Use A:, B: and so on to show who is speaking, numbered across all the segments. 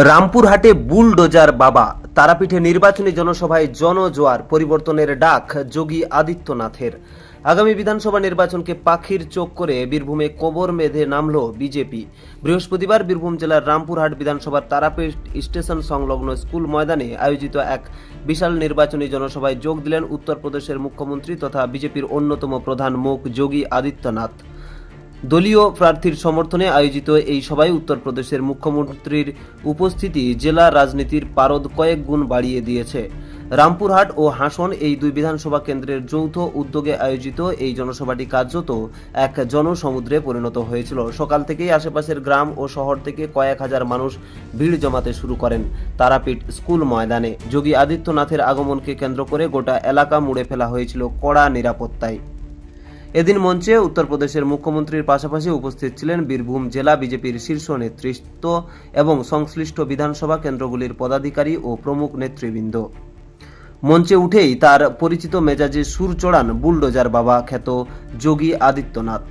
A: রামপুরহাটে bulldozer বাবা, তারাপীঠে নির্বাচনী জনসভায় জনজোয়ার, পরিবর্তনের ডাক যোগী আদিত্যনাথের। আগামী বিধানসভা নির্বাচনকে পাখির চোখ করে বীরভূমে কবর বেঁধে নামল বিজেপি। বৃহস্পতিবার বীরভূম জেলার রামপুরহাট বিধানসভার তারাপীঠ স্টেশন সংলগ্ন স্কুল ময়দানে আয়োজিত এক বিশাল নির্বাচনী জনসভায় যোগ দিলেন উত্তরপ্রদেশের মুখ্যমন্ত্রী তথা বিজেপির অন্যতম প্রধান মুখ যোগী আদিত্যনাথ। দলীয় প্রার্থীর সমর্থনে আয়োজিত এই সভায় উত্তরপ্রদেশের মুখ্যমন্ত্রীর উপস্থিতি জেলা রাজনীতির পারদ কয়েক গুণ বাড়িয়ে দিয়েছে। রামপুরহাট ও হাসন এই দুই বিধানসভা কেন্দ্রের যৌথ উদ্যোগে আয়োজিত এই জনসভাটি কার্যত এক জনসমুদ্রে পরিণত হয়েছিল। সকাল থেকেই আশেপাশের গ্রাম ও শহর থেকে কয়েক হাজার মানুষ ভিড় জমাতে শুরু করেন তারাপীঠ স্কুল ময়দানে। যোগী আদিত্যনাথের আগমনকে কেন্দ্র করে গোটা এলাকা মুড়ে ফেলা হয়েছিল কড়া নিরাপত্তায়। এদিন মঞ্চে উত্তরপ্রদেশের মুখ্যমন্ত্রীর পাশাপাশি উপস্থিত ছিলেন বীরভূম জেলা বিজেপির শীর্ষ নেতৃত্ব এবং সংশ্লিষ্ট বিধানসভা কেন্দ্রগুলির পদাধিকারী ও প্রমুখ নেতৃবৃন্দ। মঞ্চে উঠেই তার পরিচিত মেজাজে সুর চড়ান বুলডোজার বাবা খ্যাত যোগী আদিত্যনাথ।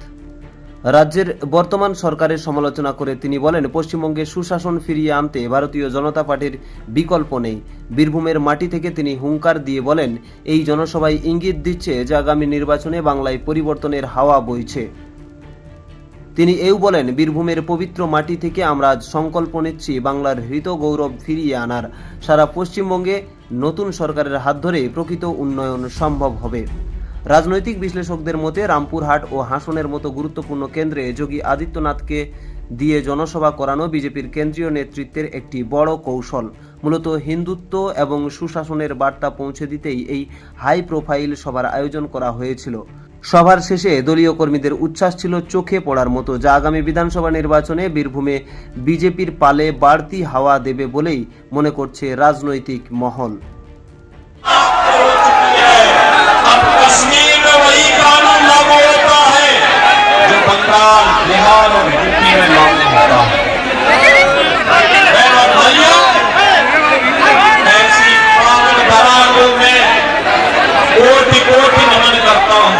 A: রাজ্যের বর্তমান সরকারের সমালোচনা করে তিনি বলেন, পশ্চিমবঙ্গে সুশাসন ফিরিয়ে আনতে ভারতীয় জনতা পার্টির বিকল্প নেই। বীরভূমের মাটি থেকে তিনি হুঙ্কার দিয়ে বলেন, এই জনসভায় ইঙ্গিত দিচ্ছে যে আগামী নির্বাচনে বাংলায় পরিবর্তনের হাওয়া বইছে। তিনি এও বলেন, বীরভূমের পবিত্র মাটি থেকে আমরা আজ সংকল্প নিচ্ছি বাংলার হৃত গৌরব ফিরিয়ে আনার। সারা পশ্চিমবঙ্গে নতুন সরকারের হাত ধরে প্রকৃত উন্নয়ন সম্ভব হবে। রাজনৈতিক বিশ্লেষকদের মতে রামপুরহাট ও হাসনের মতো গুরুত্বপূর্ণ কেন্দ্রে যোগী আদিত্যনাথকে দিয়ে জনসভা করানো বিজেপির কেন্দ্রীয় নেতৃত্বের একটি বড় কৌশল। মূলত হিন্দুত্ব এবং সুশাসনের বার্তা পৌঁছে দিতেই এই হাই প্রোফাইল সভার আয়োজন করা হয়েছিল। সভার শেষে দলীয় কর্মীদের উচ্ছ্বাস ছিল চোখে পড়ার মতো, যা আগামী বিধানসভা নির্বাচনে বীরভূমে বিজেপির পালে বাড়তি হাওয়া দেবে বলেই মনে করছে রাজনৈতিক মহল।
B: कश्मीर में वही कानून लागू होता है जो बंगाल, बिहार और यूपी में लागू होता है। और भाइयों, ऐसी पावन धरातल में कोटि कोटि नमन करता हूँ।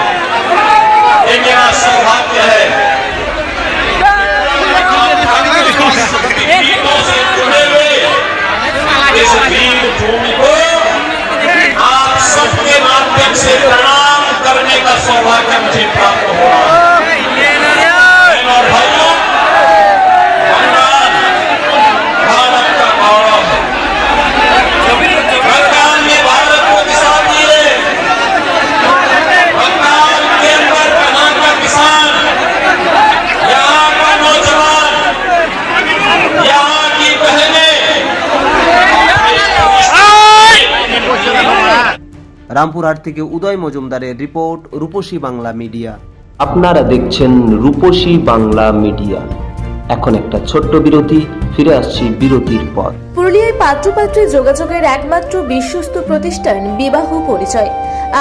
B: ये मेरा सौभाग्य है गीतों से जुड़े हुए इस वीर भूमि को आप सबके माध्यम से प्रणाम करने का सौभाग्य मुझे प्राप्त हुआ। और भाइयों, बंगाल भारत का गौरव है। बंगाल ने भारत को दिशा दी है। बंगाल के अंदर यहाँ का किसान, यहाँ का नौजवान, यहाँ की बहनें
A: রামপুরহাট থেকে উদয় মজুমদারের রিপোর্ট, রূপসী বাংলা মিডিয়া। আপনারা দেখছেন রূপসী বাংলা মিডিয়া। এখন একটা ছোট্ট বিরতি, ফিরে আসছি বিরতির পর।
C: পুরুলিয়ায় পাত্রপাত্রী যোগাযোগের একমাত্র বিশ্বস্ত প্রতিষ্ঠান বিবাহ পরিচয়।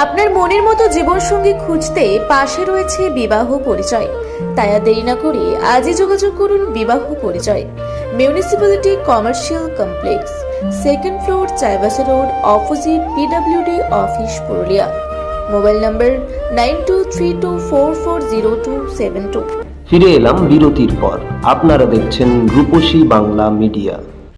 C: আপনার মনের মতো জীবনসঙ্গী খুঁজতে পাশে রয়েছে বিবাহ পরিচয়। তাই আর দেরি না করে আজই যোগাযোগ করুন বিবাহ পরিচয়। Municipality commercial complex, second floor, Chaibasa road, opposite PWD office, Purulia. Mobile নম্বর 9232440272।
A: ফিরে এলাম বিরতির পর। আপনারা দেখছেন রূপসী বাংলা মিডিয়া।